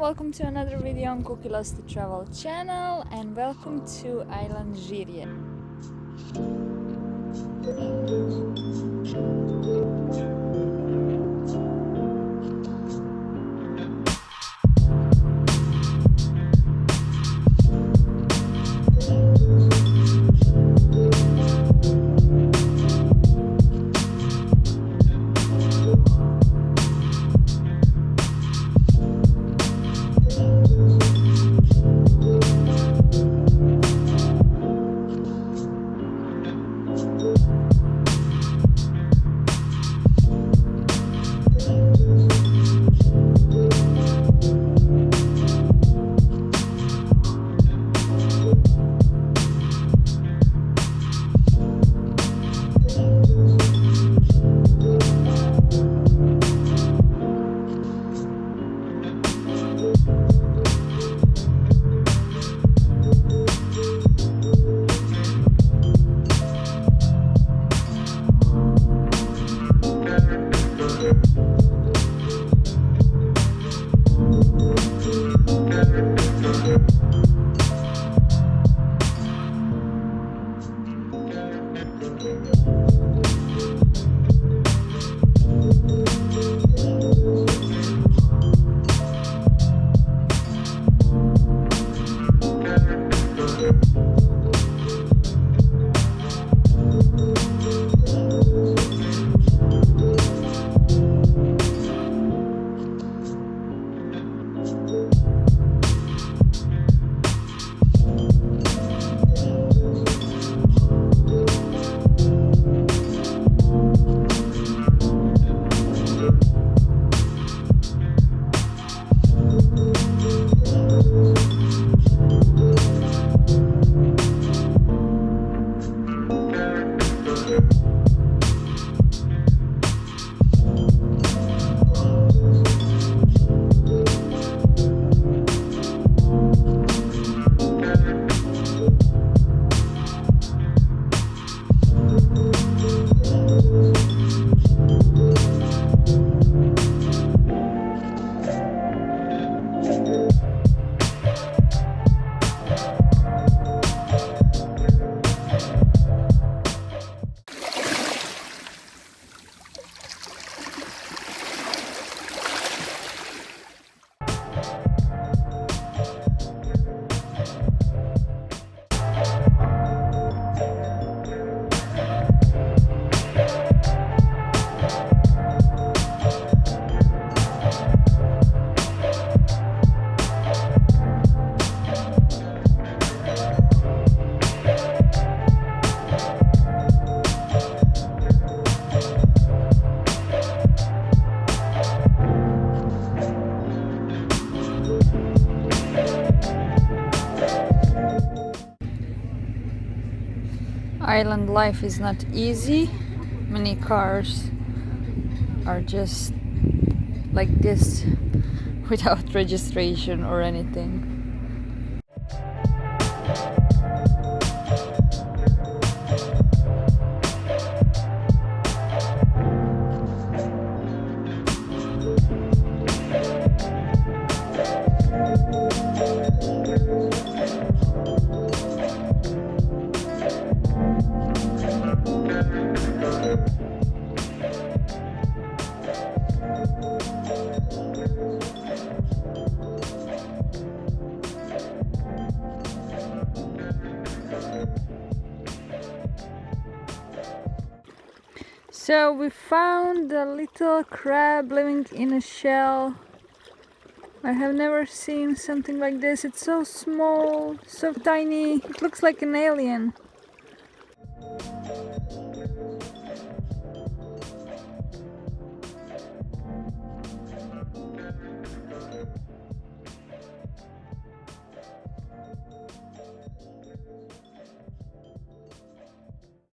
welcome to another video on Cookie Loves to Travel channel, and welcome to island Žirje. Island life is not easy. Many cars are just like this without registration or anything. So we found a little crab living in a shell. I have never seen something like this. It's so small, so tiny. It looks like an alien.